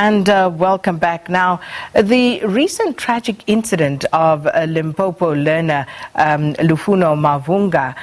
And welcome back. Now, the recent tragic incident of Limpopo learner Lufuno Mavhunga,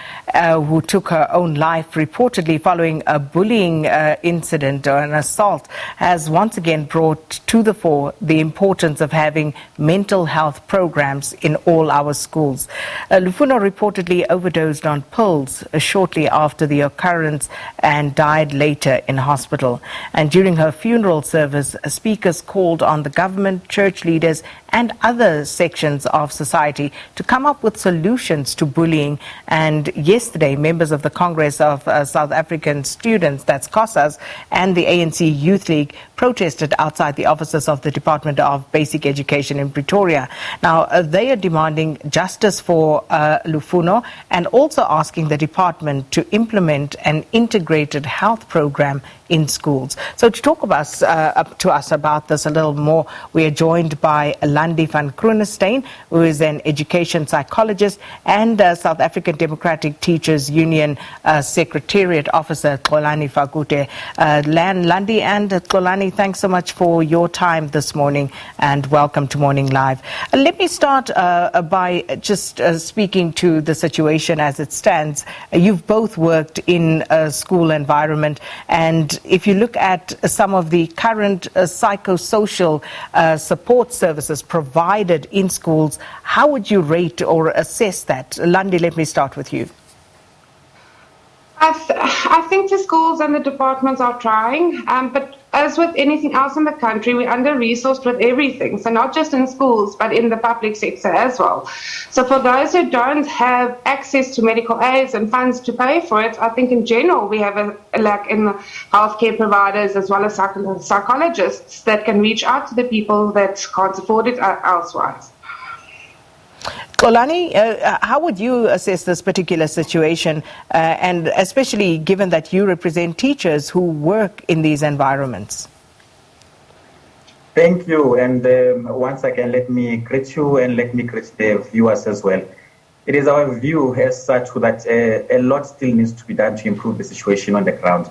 who took her own life reportedly following a bullying incident or an assault, has once again brought to the fore the importance of having mental health programs in all our schools. Lufuno reportedly overdosed on pills shortly after the occurrence and died later in hospital. And during her funeral service, speakers called on the government, church leaders and other sections of society to come up with solutions to bullying. And yesterday, members of the Congress of South African Students, that's COSAS, and the ANC Youth League protested outside the offices of the Department of Basic Education in Pretoria. Now, they are demanding justice for Lufuno and also asking the department to implement an integrated health program in schools. So to talk to us about this a little more, we are joined by Landi Van Cronesteyn, who is an education psychologist, and South African Democratic Teachers Union Secretariat Officer Xolani Fakude. Landi and Xolani, thanks so much for your time this morning and welcome to Morning Live. Let me start by just speaking to the situation as it stands. You've both worked in a school environment, and if you look at some of the current psychosocial support services provided in schools, how would you rate or assess that? Landi, let me start with you. I think the schools and the departments are trying, but as with anything else in the country, we're under-resourced with everything. So not just in schools, but in the public sector as well. So for those who don't have access to medical aids and funds to pay for it, I think in general we have a lack in healthcare providers as well as psychologists that can reach out to the people that can't afford it elsewise. Xolani, how would you assess this particular situation, and especially given that you represent teachers who work in these environments? Thank you, and once again, let me greet you and let me greet the viewers as well. It is our view as such that a lot still needs to be done to improve the situation on the ground.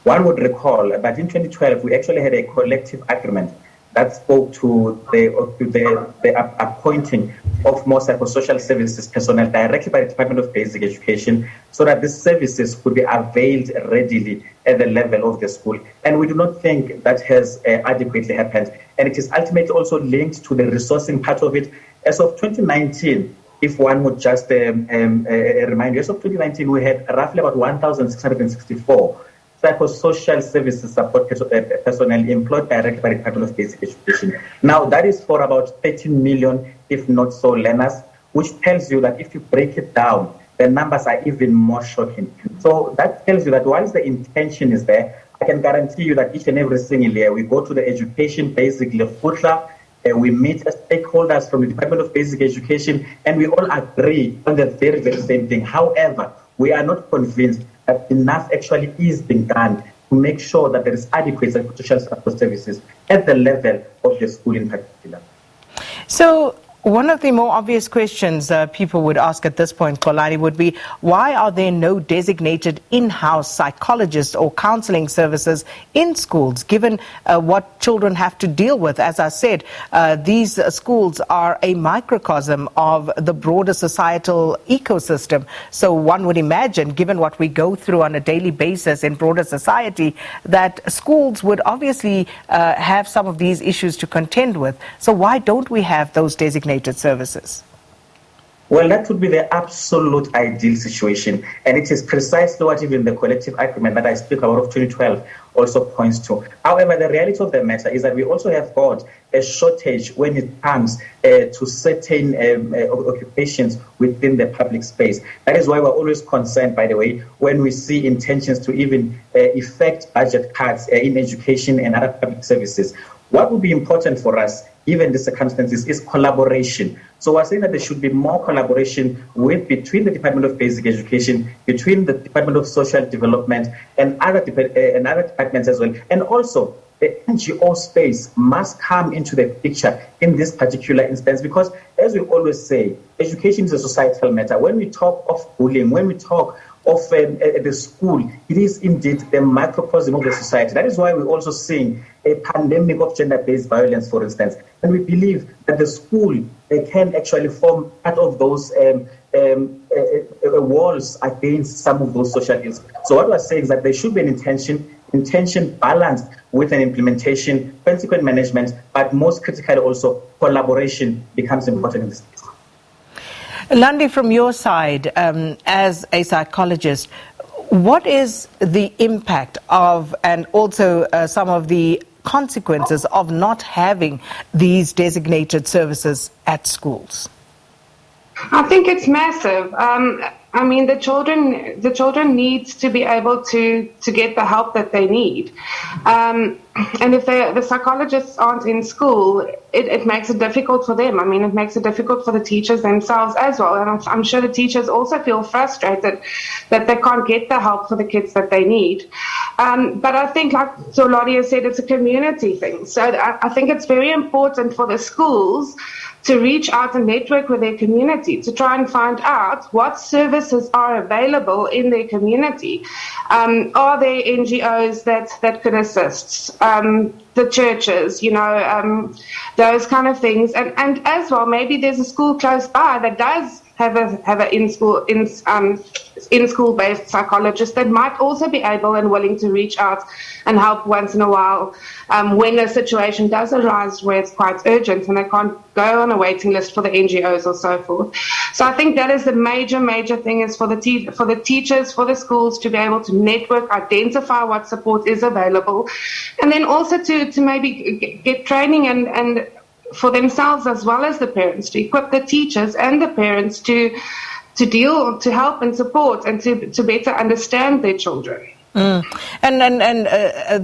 One would recall that in 2012, we actually had a collective agreement that spoke to the appointing of more psychosocial services personnel directly by the Department of Basic Education so that these services could be availed readily at the level of the school. And we do not think that has adequately happened. And it is ultimately also linked to the resourcing part of it. As of 2019, if one would just remind you, as of 2019, we had roughly about 1,664 psychosocial services support personnel employed directly by the Department of Basic Education. Now, that is for about 13 million, if not so, learners, which tells you that if you break it down, the numbers are even more shocking. So that tells you that whilst the intention is there, I can guarantee you that each and every single year we go to the education, basically, we meet as stakeholders from the Department of Basic Education, and we all agree on the very, very same thing. However, we are not convinced that enough actually is being done to make sure that there is adequate psychosocial support services at the level of the school in particular. So one of the more obvious questions people would ask at this point, Xolani, would be why are there no designated in-house psychologists or counseling services in schools, given what children have to deal with? As I said, these schools are a microcosm of the broader societal ecosystem. So one would imagine, given what we go through on a daily basis in broader society, that schools would obviously have some of these issues to contend with. So why don't we have those designated services? Well, that would be the absolute ideal situation, and it is precisely what even the collective agreement that I speak about of 2012 also points to. However, the reality of the matter is that we also have got a shortage when it comes to certain occupations within the public space. That is why we're always concerned, by the way, when we see intentions to even effect budget cuts in education and other public services. What would be important for us, given the circumstances, is collaboration. So we're saying that there should be more collaboration between the Department of Basic Education, between the Department of Social Development, and other departments as well. And also, the NGO space must come into the picture in this particular instance, because, as we always say, education is a societal matter. When we talk of bullying, when we talk of the school, it is indeed the microcosm of the society. That is why we're also seeing a pandemic of gender-based violence, for instance. And we believe that the school can actually form part of those walls against some of those social ills. So what we're saying is that there should be an intention balanced with an implementation, consequent management, but most critically also collaboration becomes important in this case. Landi, from your side, as a psychologist, what is the impact of, and also some of the consequences of not having these designated services at schools? I think it's massive. I mean, the children need to be able to get the help that they need. And if the psychologists aren't in school, it makes it difficult for them. I mean, it makes it difficult for the teachers themselves as well. And I'm sure the teachers also feel frustrated that they can't get the help for the kids that they need. But I think, like Xolani has said, it's a community thing. So I think it's very important for the schools to reach out and network with their community, to try and find out what services are available in their community. Are there NGOs that could assist? The churches, those kind of things. And as well, maybe there's a school close by that does have an in-school based psychologist that might also be able and willing to reach out and help once in a while when a situation does arise where it's quite urgent and they can't go on a waiting list for the NGOs or so forth. So I think that is the major thing, is for the teachers, for the schools to be able to network, identify what support is available, and then also to maybe get training and for themselves as well as the parents, to equip the teachers and the parents to help and support and to better understand their children. And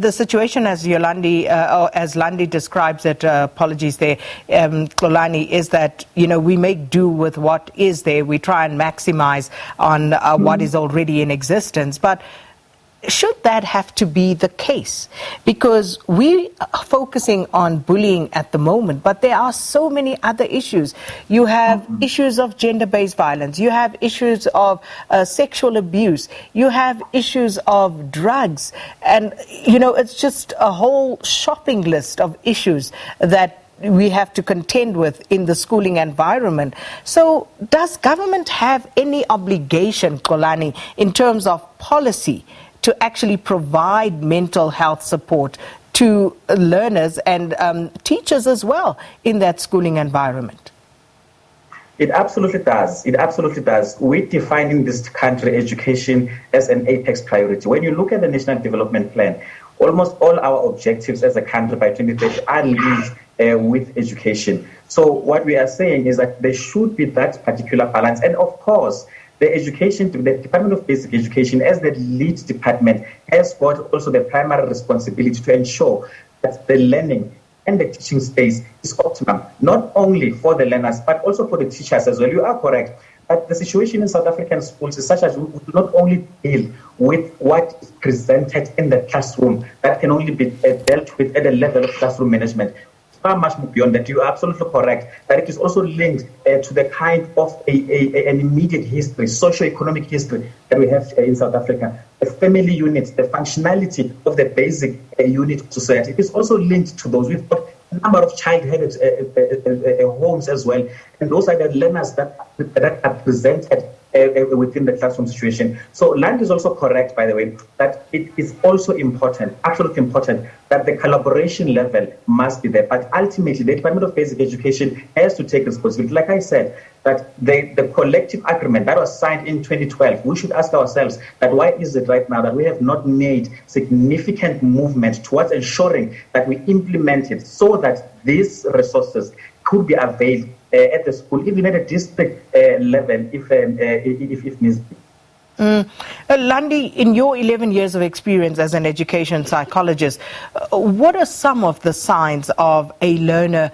the situation as Landi describes it, apologies there, Xolani, is that, we make do with what is there. We try and maximize on what is already in existence. But should that have to be the case? Because we are focusing on bullying at the moment, but there are so many other issues. You have issues of gender-based violence. You have issues of sexual abuse. You have issues of drugs. And, it's just a whole shopping list of issues that we have to contend with in the schooling environment. So does government have any obligation, Xolani, in terms of policy to actually provide mental health support to learners and teachers as well in that schooling environment? It absolutely does. It absolutely does. We define in this country education as an apex priority. When you look at the National Development Plan, almost all our objectives as a country by 2030 are linked with education. So what we are saying is that there should be that particular balance. And of course, the Department of Basic Education, as the lead department, has got also the primary responsibility to ensure that the learning and the teaching space is optimum, not only for the learners, but also for the teachers as well. You are correct. But the situation in South African schools is such as we do not only deal with what is presented in the classroom, that can only be dealt with at the level of classroom management. Far much beyond that. You are absolutely correct that it is also linked to the kind of an immediate history, socio-economic history that we have in South Africa. The family units, the functionality of the basic unit of society. It is also linked to those. We've got a number of child-headed homes as well, and those are the learners that are presented within the classroom situation. So Landi is also correct, by the way, that it is also important, absolutely important, that the collaboration level must be there. But ultimately, the Department of Basic Education has to take responsibility. Like I said, that the collective agreement that was signed in 2012, we should ask ourselves that why is it right now that we have not made significant movement towards ensuring that we implement it so that these resources could be availed at the school, even at a district level, if needs be. Landi, in your 11 years of experience as an education psychologist, what are some of the signs of a learner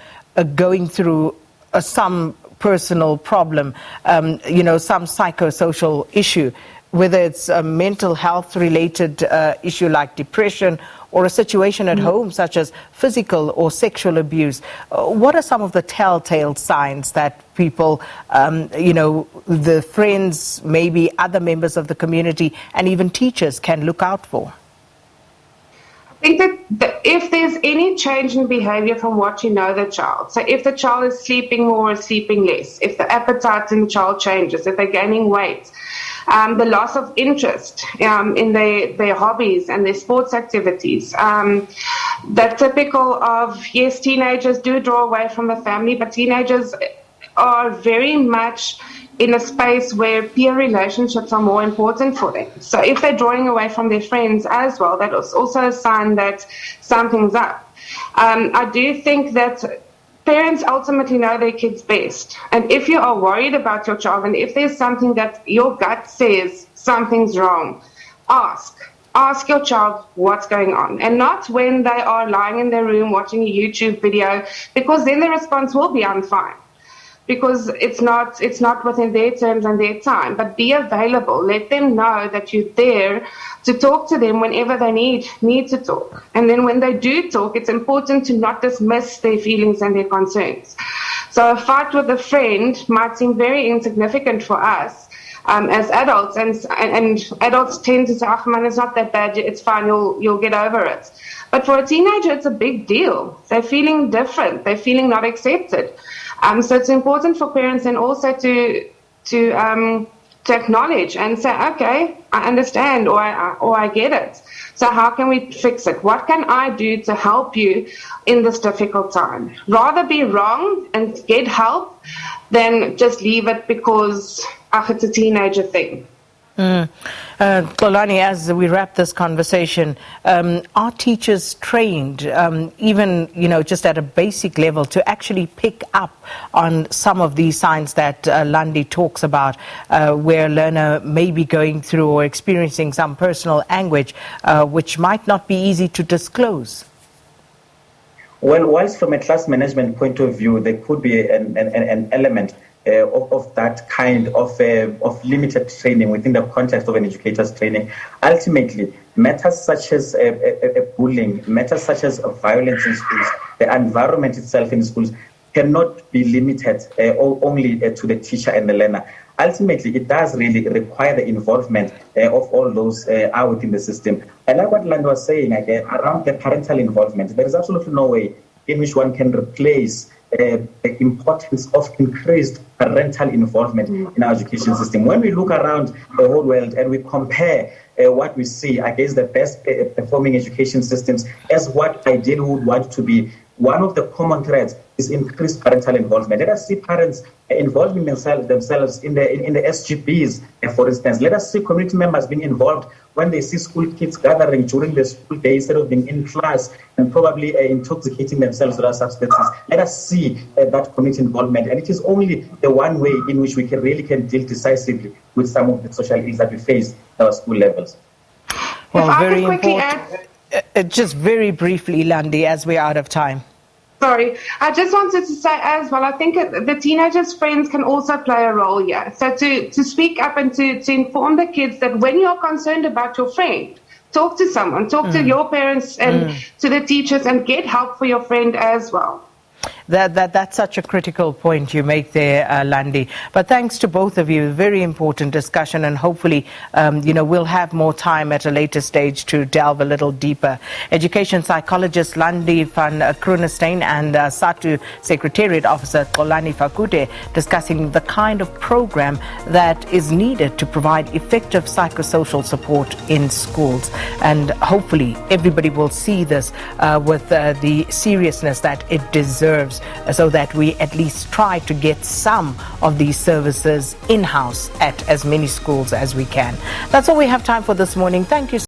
going through some personal problem, some psychosocial issue? whether it's a mental health related issue like depression or a situation at home such as physical or sexual abuse. What are some of the telltale signs that people, the friends, maybe other members of the community and even teachers can look out for? I think that if there's any change in behavior from what you know the child, so if the child is sleeping more or sleeping less, if the appetite in the child changes, if they're gaining weight, the loss of interest in their hobbies and their sports activities, that typical of, yes, teenagers do draw away from the family, but teenagers are very much in a space where peer relationships are more important for them. So if they're drawing away from their friends as well, that is also a sign that something's up. I do think that parents ultimately know their kids best. And if you are worried about your child and if there's something that your gut says something's wrong, ask. Ask your child what's going on, and not when they are lying in their room watching a YouTube video, because then the response will be, I'm fine. Because it's not within their terms and their time. But be available. Let them know that you're there to talk to them whenever they need to talk. And then when they do talk, it's important to not dismiss their feelings and their concerns. So a fight with a friend might seem very insignificant for us as adults, and adults tend to say, "Oh man, it's not that bad. It's fine. You'll get over it." But for a teenager, it's a big deal. They're feeling different. They're feeling not accepted. So it's important for parents and also to acknowledge and say, okay, I understand, or I get it. So how can we fix it? What can I do to help you in this difficult time? Rather be wrong and get help than just leave it because it's a teenager thing. Xolani, as we wrap this conversation, are teachers trained, even just at a basic level, to actually pick up on some of these signs that Landi talks about, where a learner may be going through or experiencing some personal anguish, which might not be easy to disclose? Well, whilst from a class management point of view, there could be an element of that kind of limited training within the context of an educator's training. Ultimately, matters such as bullying, matters such as violence in schools, the environment itself in schools cannot be limited only to the teacher and the learner. Ultimately, it does really require the involvement of all those out within the system. And like what Landi was saying, again, around the parental involvement, there is absolutely no way in which one can replace the importance of increased parental involvement in our education system. When we look around the whole world and we compare what we see against the best performing education systems as what ideally we would want to be, one of the common threads is increased parental involvement. Let us see parents involving themselves in the SGBs, for instance. Let us see community members being involved when they see school kids gathering during the school day instead of being in class and probably intoxicating themselves with other substances. Let us see that community involvement. And it is only the one way in which we can deal decisively with some of the social ills that we face at our school levels. Well, very important. Just very briefly, Landi, as we're out of time. Sorry, I just wanted to say as well, I think the teenagers' friends can also play a role here. So to speak up and to inform the kids that when you're concerned about your friend, talk to someone, talk to your parents and to the teachers and get help for your friend as well. That's such a critical point you make there, Landi. But thanks to both of you, very important discussion, and hopefully, we'll have more time at a later stage to delve a little deeper. Education psychologist Landi Van Cronesteyn and Sadtu Secretariat Officer Xolani Fakude discussing the kind of program that is needed to provide effective psychosocial support in schools. And hopefully, everybody will see this with the seriousness that it deserves, so that we at least try to get some of these services in-house at as many schools as we can. That's all we have time for this morning. Thank you.